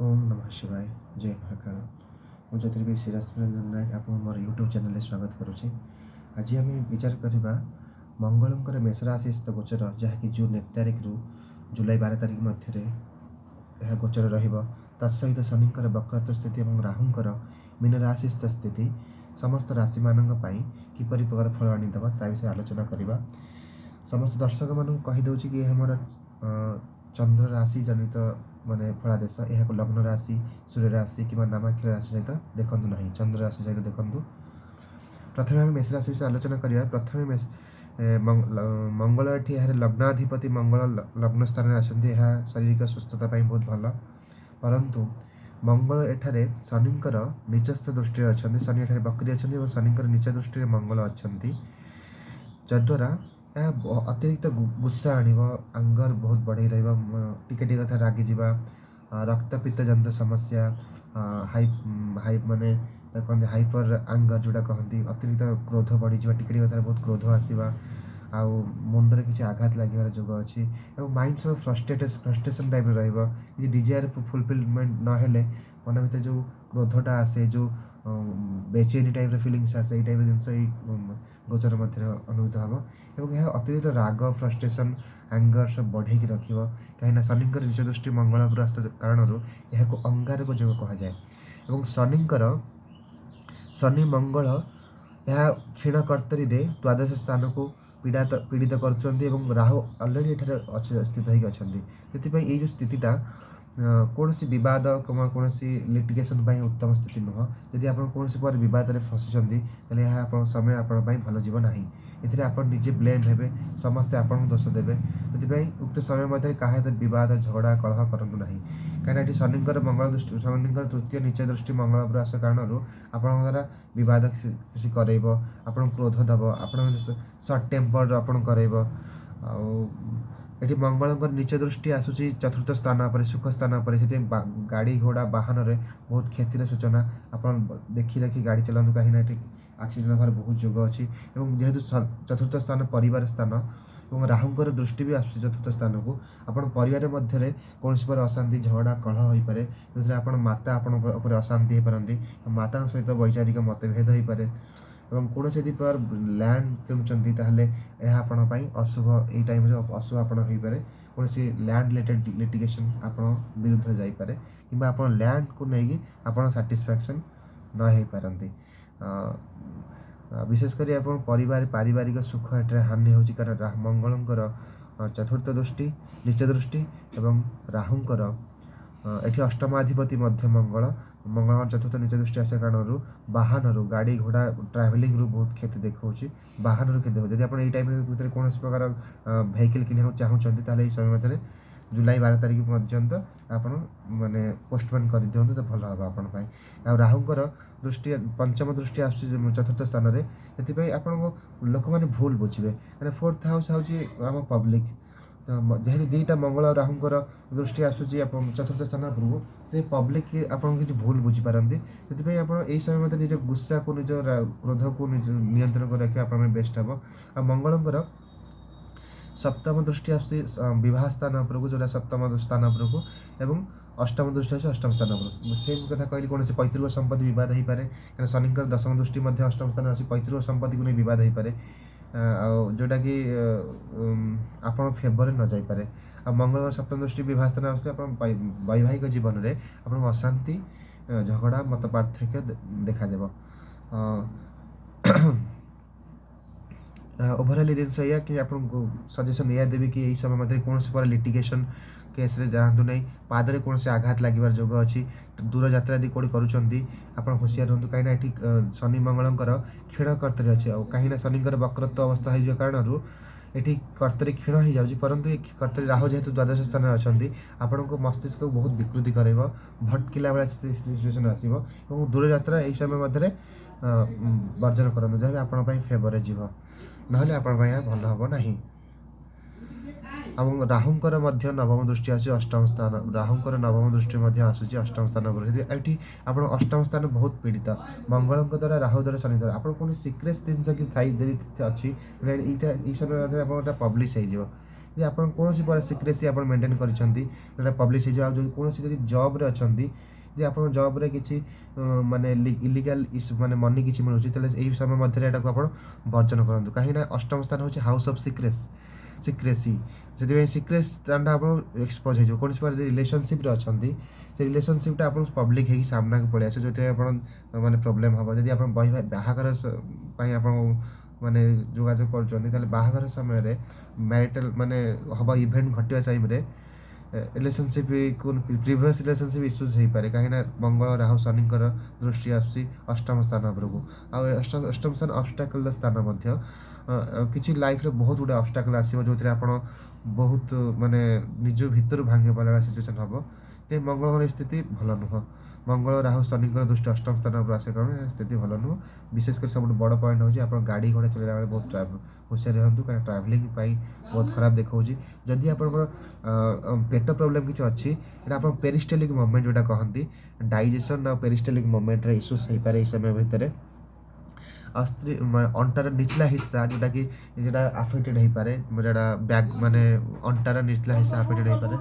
ओम नमः शिवाय जय महाकाल ମୁଁ ଜ୍ୟୋତିର୍ବିଦ ଶ୍ରୀରାଜ ରଞ୍ଜନ ନାୟକ ଆପଣ ମୋର ୟୁଟ୍ୟୁବ୍ ଚ୍ୟାନେଲରେ ସ୍ୱାଗତ କରୁଛି। ଆଜି ଆମେ ବିଚାର କରିବା ମଙ୍ଗଳଙ୍କର ମେଷ ରାଶି ସ୍ଥିତ ଗୋଚର, ଯାହାକି ଜୁନ୍ 1 ତାରିଖରୁ ଜୁଲାଇ 12 ତାରିଖ ମଧ୍ୟରେ ଏହା ଗୋଚର ରହିବ। ତତ୍ ସହିତ ଶନିଙ୍କର ବକ୍ରତ୍ୱ ସ୍ଥିତି ଏବଂ ରାହୁଙ୍କର ମୀନ ରାଶିସ୍ଥ ସ୍ଥିତି ସମସ୍ତ ରାଶିମାନଙ୍କ ପାଇଁ କିପରି ପ୍ରକାର ଫଳ ଆଣିଦେବ ତା ବିଷୟରେ ଆଲୋଚନା କରିବା। ସମସ୍ତ ଦର୍ଶକମାନଙ୍କୁ କହିଦେଉଛି କି ଏହା ମୋର ଚନ୍ଦ୍ର ରାଶି ଜନିତ ମାନେ ଫଳାଦେଶ। ଏହାକୁ ଲଗ୍ନ ରାଶି, ସୂର୍ଯ୍ୟ ରାଶି କିମ୍ବା ନାମାକ୍ଷର ରାଶି ସହିତ ଦେଖନ୍ତୁ ନାହିଁ, ଚନ୍ଦ୍ର ରାଶି ସହିତ ଦେଖନ୍ତୁ। ପ୍ରଥମେ ଆମେ ମେଷ ରାଶି ବିଷୟରେ ଆଲୋଚନା କରିବା। ପ୍ରଥମେ ମଙ୍ଗଳ ଏଠି ଏହାର ଲଗ୍ନାଧିପତି ମଙ୍ଗଳ ଲଗ୍ନ ସ୍ଥାନରେ ଆସନ୍ତି। ଏହା ଶାରୀରିକ ସୁସ୍ଥତା ପାଇଁ ବହୁତ ଭଲ, ପରନ୍ତୁ ମଙ୍ଗଳ ଏଠାରେ ଶନିଙ୍କର ନିଚସ୍ଥ ଦୃଷ୍ଟିରେ ଅଛନ୍ତି। ଶନି ଏଠାରେ ବକ୍ରି ଅଛନ୍ତି ଏବଂ ଶନିଙ୍କର ନିଚ ଦୃଷ୍ଟିରେ ମଙ୍ଗଳ ଅଛନ୍ତି, ଯଦ୍ୱାରା ଏହା ଅତିରିକ୍ତ ଗୁସ୍ସା ଆଣିବ, ଆଙ୍ଗର ବହୁତ ବଢ଼େଇ ରହିବ, ଟିକେ ଟିକେ କଥା ରାଗିଯିବା, ରକ୍ତପିତ୍ତ ଜନିତ ସମସ୍ୟା, ମାନେ କହନ୍ତି ହାଇପର ଆଙ୍ଗର ଯେଉଁଟା କହନ୍ତି, ଅତିରିକ୍ତ କ୍ରୋଧ ବଢ଼ିଯିବା, ଟିକେ ଟିକେ କଥାରେ ବହୁତ କ୍ରୋଧ ଆସିବା, ଆଉ ମୁଣ୍ଡରେ କିଛି ଆଘାତ ଲାଗିବାର ଯୋଗ ଅଛି ଏବଂ ମାଇଣ୍ଡ ସବୁ ଫ୍ରଷ୍ଟ୍ରେସନ୍ ଟାଇପ୍ର ରହିବ। କିଛି ଡିଜାୟାର ଫୁଲଫିଲମେଣ୍ଟ ନହେଲେ ମନ ଭିତରେ ଯେଉଁ କ୍ରୋଧଟା ଆସେ, ଯେଉଁ ବେଚେନି ଟାଇପ୍ର ଫିଲିଙ୍ଗସ୍ ଆସେ, ଏଇ ଟାଇପ୍ର ଜିନିଷ ଏଇ ଗୋଚର ମଧ୍ୟରେ ଅନୁଭୂତ ହେବ ଏବଂ ଏହା ଅତିରିକ୍ତ ରାଗ, ଫ୍ରଷ୍ଟ୍ରେସନ୍, ଆଙ୍ଗର ସବୁ ବଢ଼େଇକି ରଖିବ। କାହିଁକିନା ଶନିଙ୍କର ନିଜ ଦୃଷ୍ଟି ମଙ୍ଗଳ ଉପରୁ ଆସୁଥିବା କାରଣରୁ ଏହାକୁ ଅଙ୍ଗାରକ ଯୋଗ କୁହାଯାଏ। ଏବଂ ଶନି ମଙ୍ଗଳ ଏହା କ୍ଷୀଣ କର୍ତ୍ତରୀରେ ଦ୍ୱାଦଶ ସ୍ଥାନକୁ ପୀଡ଼ିତ କରୁଛନ୍ତି ଏବଂ ରାହୁ ଅଲରେଡ଼ି ଏଠାରେ ସ୍ଥିତ ହୋଇକି ଅଛନ୍ତି। ସେଥିପାଇଁ ଏଇ ଯେଉଁ ସ୍ଥିତିଟା କୌଣସି ବିବାଦ କିମ୍ବା କୌଣସି ଲିଟିଗେସନ୍ ପାଇଁ ଉତ୍ତମ ସ୍ଥିତି ନୁହଁ। ଯଦି ଆପଣ କୌଣସି ପ୍ରକାର ବିବାଦରେ ଫସିଛନ୍ତି ତାହେଲେ ଏହା ଆପଣଙ୍କ ସମୟ ଆପଣଙ୍କ ପାଇଁ ଭଲ ଯିବ ନାହିଁ। ଏଥିରେ ଆପଣ ନିଜେ ବ୍ଲେମ୍ ହେବେ, ସମସ୍ତେ ଆପଣଙ୍କୁ ଦୋଷ ଦେବେ। ସେଥିପାଇଁ ଉକ୍ତ ସମୟ ମଧ୍ୟରେ କାହା ସହିତ ବିବାଦ, ଝଗଡ଼ା, କଳହ କରନ୍ତୁ ନାହିଁ। କାହିଁକିନା ଏଠି ଶନିଙ୍କର ତୃତୀୟ ନିଚ ଦୃଷ୍ଟି ମଙ୍ଗଳ ଉପରୁ ଆସିବା କାରଣରୁ ଆପଣଙ୍କ ଦ୍ୱାରା ବିବାଦ କିଛି କରେଇବ, ଆପଣଙ୍କୁ କ୍ରୋଧ ଦେବ, ଆପଣଙ୍କ ସର୍ଟ ଟେମ୍ପର ଆପଣ କରେଇବ। ଆଉ ଏଠି ମଙ୍ଗଳଙ୍କର ନିଚ ଦୃଷ୍ଟି ଆସୁଛି ଚତୁର୍ଥ ସ୍ଥାନ ଉପରେ, ସୁଖ ସ୍ଥାନ ଉପରେ। ସେଥିପାଇଁ ଗାଡ଼ି ଘୋଡ଼ା ବାହନରେ ବହୁତ କ୍ଷତିର ସୂଚନା। ଆପଣ ଦେଖି ଗାଡ଼ି ଚଲାନ୍ତୁ, କାହିଁକିନା ଏଠି ଆକ୍ସିଡେଣ୍ଟ ହେବାର ବହୁତ ଯୋଗ ଅଛି। ଏବଂ ଯେହେତୁ ଚତୁର୍ଥ ସ୍ଥାନ ପରିବାର ସ୍ଥାନ ଏବଂ ରାହୁଙ୍କର ଦୃଷ୍ଟି ବି ଆସୁଛି ଚତୁର୍ଥ ସ୍ଥାନକୁ, ଆପଣ ପରିବାର ମଧ୍ୟରେ କୌଣସି ପ୍ରକାର ଅଶାନ୍ତି, ଝଗଡ଼ା, କଳହ ହୋଇପାରେ, ଯେଉଁଥିରେ ଆପଣ ମାତା ଆପଣଙ୍କ ଉପରେ ଅଶାନ୍ତି ହୋଇପାରନ୍ତି, ମାତାଙ୍କ ସହିତ ବୈଚାରିକ ମତଭେଦ ହୋଇପାରେ ଏବଂ କୌଣସି ଯଦି ପ୍ରକାର ଲ୍ୟାଣ୍ଡ କିଣୁଛନ୍ତି ତାହେଲେ ଏହା ଆପଣଙ୍କ ପାଇଁ ଅଶୁଭ। ଏଇ ଟାଇମ୍ରେ ଅଶୁଭ ଆପଣ ହୋଇପାରେ। କୌଣସି ଲ୍ୟାଣ୍ଡ ରିଲେଟେଡ୍ ଲିଟିଗେସନ୍ ଆପଣ ବିରୁଦ୍ଧରେ ଯାଇପାରେ କିମ୍ବା ଆପଣ ଲ୍ୟାଣ୍ଡକୁ ନେଇକି ଆପଣ ସାଟିସ୍ଫ୍ୟାକ୍ସନ୍ ନ ହେଇପାରନ୍ତି। ବିଶେଷ କରି ଆପଣ ପାରିବାରିକ ସୁଖ ଏଠାରେ ହାନି ହେଉଛି, କାରଣ ମଙ୍ଗଳଙ୍କର ଚତୁର୍ଥ ଦୃଷ୍ଟି, ନିଚ ଦୃଷ୍ଟି ଏବଂ ରାହୁଙ୍କର ଏଠି ଅଷ୍ଟମାଧିପତି ମଧ୍ୟ ମଙ୍ଗଳଙ୍କର ଚତୁର୍ଥ ନିଚ ଦୃଷ୍ଟି ଆସିବା କାରଣରୁ ବାହନରୁ, ଗାଡ଼ି ଘୋଡ଼ା ଟ୍ରାଭେଲିଂରୁ ବହୁତ କ୍ଷତି ଦେଖାଉଛି। ବାହନରୁ କ୍ଷତି ହେଉଛି। ଯଦି ଆପଣ ଏଇ ଟାଇମ୍ ଭିତରେ କୌଣସି ପ୍ରକାର ଭେହିକିଲ୍ କିଣିବାକୁ ଚାହୁଁଛନ୍ତି ତାହେଲେ ଏଇ ସମୟ ମଧ୍ୟରେ ଜୁଲାଇ 12 ତାରିଖ ପର୍ଯ୍ୟନ୍ତ ଆପଣ ମାନେ ପୋଷ୍ଟପୋନ୍ କରିଦିଅନ୍ତୁ, ତ ଭଲ ହେବ ଆପଣ ପାଇଁ। ଆଉ ରାହୁଙ୍କର ପଞ୍ଚମ ଦୃଷ୍ଟି ଆସୁଛି ଚତୁର୍ଥ ସ୍ଥାନରେ। ସେଥିପାଇଁ ଆପଣଙ୍କୁ ଲୋକମାନେ ଭୁଲ ବୁଝିବେ, କାରଣ ଫୋର୍ଥ ହାଉସ୍ ହେଉଛି ଆମ ପବ୍ଲିକ୍। ଯେହେତୁ ଦୁଇଟା ମଙ୍ଗଳ ଆଉ ରାହୁଙ୍କର ଦୃଷ୍ଟି ଆସୁଛି ଚତୁର୍ଥ ସ୍ଥାନ ଉପରକୁ, ସେ ପବ୍ଲିକ୍ ଆପଣଙ୍କୁ କିଛି ଭୁଲ ବୁଝିପାରନ୍ତି। ସେଥିପାଇଁ ଆପଣ ଏହି ସମୟ ମଧ୍ୟରେ ନିଜ ଗୁସ୍ସାକୁ, ନିଜ କ୍ରୋଧକୁ ନିୟନ୍ତ୍ରଣ କରି ରଖିବା ଆପଣଙ୍କ ପାଇଁ ବେଷ୍ଟ ହେବ। ଆଉ ମଙ୍ଗଳଙ୍କର ସପ୍ତମ ଦୃଷ୍ଟି ଆସୁଛି ବିବାହ ସ୍ଥାନ ଉପରକୁ, ଯେଉଁଟା ସପ୍ତମ ସ୍ଥାନ ଉପରକୁ, ଏବଂ ଅଷ୍ଟମ ଦୃଷ୍ଟି ଆସୁଛି ଅଷ୍ଟମ ସ୍ଥାନ ଉପରକୁ। ସେମ୍ କଥା କହିଲି, କୌଣସି ପୈତୃକ ସମ୍ପତ୍ତି ବିବାଦ ହୋଇପାରେ, କାରଣ ଶନିଙ୍କର ଦଶମ ଦୃଷ୍ଟି ମଧ୍ୟ ଅଷ୍ଟମ ସ୍ଥାନରେ ଅଛି। ପୈତୃକ ସମ୍ପତ୍ତିକୁ ନେଇ ବିବାଦ ହୋଇପାରେ, ଆଉ ଯେଉଁଟାକି ଆପଣ ଫେଭରରେ ନ ଯାଇପାରେ। ଆଉ ମଙ୍ଗଳଙ୍କର ସପ୍ତମ ଦୃଷ୍ଟି ବିବାହ ସ୍ଥାନ ଆସୁଛି, ଆପଣ ବୈବାହିକ ଜୀବନରେ ଆପଣଙ୍କୁ ଅଶାନ୍ତି, ଝଗଡ଼ା, ମତ ପାର୍ଥକ୍ୟ ଦେଖାଦେବ। ଓଭରାଲି ଜିନିଷ ଏଇଆ କି ଆପଣଙ୍କୁ ସଜେସନ୍ ଏଇଆ ଦେବି କି ଏହି ସମୟ ମଧ୍ୟରେ କୌଣସି ପ୍ରକାର ଲିଟିଗେସନ୍ କେସ୍ରେ ଯାଆନ୍ତୁ ନାହିଁ। ପାଦରେ କୌଣସି ଆଘାତ ଲାଗିବାର ଯୋଗ ଅଛି। ଦୂର ଯାତ୍ରା ଯଦି କେଉଁଠି କରୁଛନ୍ତି ଆପଣ ହୁସିଆର ରୁହନ୍ତୁ, କାହିଁକିନା ଏଠି ଶନି ମଙ୍ଗଳଙ୍କର କ୍ଷୀଣ କର୍ତ୍ତରୀ ଅଛି। ଆଉ କାହିଁକିନା ଶନିଙ୍କର ବକ୍ରତ୍ୱ ଅବସ୍ଥା ହୋଇଯିବା କାରଣରୁ ଏଠି କର୍ତ୍ତରୀ କ୍ଷୀଣ ହୋଇଯାଉଛି, ପରନ୍ତୁ ଏ କର୍ତ୍ତରୀ ରାହୁ ଯେହେତୁ ଦ୍ୱାଦଶ ସ୍ଥାନରେ ଅଛନ୍ତି, ଆପଣଙ୍କ ମସ୍ତିଷ୍କକୁ ବହୁତ ବିକୃତି କରାଇବ, ଭଟକିଲା ଭଳିଆ ସିଚୁଏସନ୍ ଆସିବ। ଏବଂ ଦୂରଯାତ୍ରା ଏହି ସମୟ ମଧ୍ୟରେ ବର୍ଜନ କରନ୍ତୁ, ଯାହା ବି ଆପଣଙ୍କ ପାଇଁ ଫେଭରରେ ଯିବ, ନହେଲେ ଆପଣଙ୍କ ପାଇଁ ଏହା ଭଲ ହେବ ନାହିଁ। ଏବଂ ରାହୁଙ୍କର ମଧ୍ୟ ନବମ ଦୃଷ୍ଟି ଆସୁଛି ଅଷ୍ଟମ ସ୍ଥାନ। ରାହୁଙ୍କର ନବମ ଦୃଷ୍ଟି ମଧ୍ୟ ଆସୁଛି ଅଷ୍ଟମ ସ୍ଥାନ ଉପରେ। ଏଠି ଆପଣ ଅଷ୍ଟମ ସ୍ଥାନ ବହୁତ ପୀଡ଼ିତ, ମଙ୍ଗଳଙ୍କ ଦ୍ୱାରା, ରାହୁ ଦ୍ୱାରା, ଶନି ଦ୍ୱାରା। ଆପଣ କୌଣସି ସିକ୍ରେଟ୍ ଜିନିଷ ଯଦି ଅଛି, ଏଇ ସମୟ ମଧ୍ୟରେ ଆପଣଙ୍କର ପବ୍ଲିଶ ହେଇଯିବ। ଯଦି ଆପଣ କୌଣସି ପ୍ରକାର ସିକ୍ରେସି ଆପଣ ମେଣ୍ଟେନ୍ କରିଛନ୍ତି ଯେଉଁଟା ପବ୍ଲିଶ ହେଇଯିବ, ଆଉ ଯଦି କୌଣସି ଯଦି ଜବ୍ରେ ଅଛନ୍ତି, ଯଦି ଆପଣ ଜବ୍ରେ କିଛି ମାନେ ଇଲିଗାଲ୍ ଇସ୍ୟୁ ମାନେ ମନି କିଛି ମିଳୁଛି, ତାହେଲେ ଏହି ସମୟ ମଧ୍ୟରେ ଏଟାକୁ ଆପଣ ବର୍ଜନ କରନ୍ତୁ। କାହିଁକିନା ଅଷ୍ଟମ ସ୍ଥାନ ହେଉଛି ହାଉସ୍ ଅଫ୍ ସିକ୍ରେସି। ସେଥିପାଇଁ ସିକ୍ରେଟ୍ ସ୍ଥାନଟା ଆପଣ ଏକ୍ସପୋଜ୍ ହେଇଯିବ। କୌଣସି ପ୍ରକାର ଯଦି ରିଲେସନସିପ୍ରେ ଅଛନ୍ତି, ସେ ରିଲେସନସିପ୍ଟା ଆପଣ ପବ୍ଲିକ୍ ହେଇକି ସାମ୍ନାକୁ ପଳେଇ ଆସିବ, ଯେଉଁଥିପାଇଁ ଆପଣ ମାନେ ପ୍ରୋବ୍ଲେମ୍ ହେବ। ଯଦି ଆପଣ ବାହାଘର ପାଇଁ ଆପଣ ମାନେ ଯୋଗାଯୋଗ କରୁଛନ୍ତି, ତାହେଲେ ବାହାଘର ସମୟରେ ମ୍ୟାରିଟାଲ୍ ମାନେ ହେବା ଇଭେଣ୍ଟ ଘଟିବା ଟାଇମ୍ରେ ରିଲେସନସିପ୍କୁ ପ୍ରିଭିୟସ୍ ରିଲେସନସିପ୍ ଇସ୍ୟୁଜ୍ ହେଇପାରେ, କାହିଁକିନା ମଙ୍ଗଳ ରାହୁ ଶନିଙ୍କର ଦୃଷ୍ଟି ଆସୁଛି ଅଷ୍ଟମ ସ୍ଥାନ ଉପରକୁ। ଆଉ ଅଷ୍ଟମ ସ୍ଥାନ ଅବଷ୍ଟାକଲ୍ର ସ୍ଥାନ ମଧ୍ୟ। କିଛି ଲାଇଫ୍ରେ ବହୁତ ଗୁଡ଼ିଏ ଅବଷ୍ଟାକଲ୍ ଆସିବ, ଯେଉଁଥିରେ ଆପଣ ବହୁତ ମାନେ ନିଜ ଭିତରୁ ଭାଙ୍ଗି ପାରିଲା ସିଚୁଏସନ୍ ହେବ। ତେବେ ମଙ୍ଗଳଙ୍କର ସ୍ଥିତି ଭଲ ନୁହଁ। ମଙ୍ଗଳ ରାହୁ ଶନିଙ୍କର ଦୃଷ୍ଟି ଅଷ୍ଟମ ସ୍ଥାନ ଉପରେ ଆସିବା କାରଣରୁ ଏ ସ୍ଥିତି ଭଲ ନୁହଁ। ବିଶେଷ କରି ସବୁଠୁ ବଡ଼ ପଏଣ୍ଟ ହେଉଛି ଆପଣ ଗାଡ଼ି ଘୋଡ଼ା ଚଲାଇଲା ବେଳେ ବହୁତ ହୁସିଆର ରୁହନ୍ତୁ, କାରଣ ଟ୍ରାଭେଲିଂ ପାଇଁ ବହୁତ ଖରାପ ଦେଖାଉଛି। ଯଦି ଆପଣଙ୍କର ପେଟ ପ୍ରୋବ୍ଲେମ୍ କିଛି ଅଛି, ଏଇଟା ଆପଣ ପେରିଷ୍ଟେଲିକ୍ ମୁଭମେଣ୍ଟ ଯେଉଁଟା କହନ୍ତି, ଡାଇଜେସନ୍ ଆଉ ପେରିଷ୍ଟେଲିକ୍ ମୁଭମେଣ୍ଟରେ ଇସ୍ୟୁସ୍ ହେଇପାରେ ଏହି ସମୟ ଭିତରେ। ଆଉ ଅଣ୍ଟାର ନିଚଲା ହିସ୍ସା ଯେଉଁଟା ଆଫେକ୍ଟେଡ୍ ହେଇପାରେ, ଯେଉଁଟା ବ୍ୟାକ୍ ମାନେ ଅଣ୍ଟାର ନିଚଲା ହିସ୍ସା ଆଫେକ୍ଟେଡ୍ ହେଇପାରେ।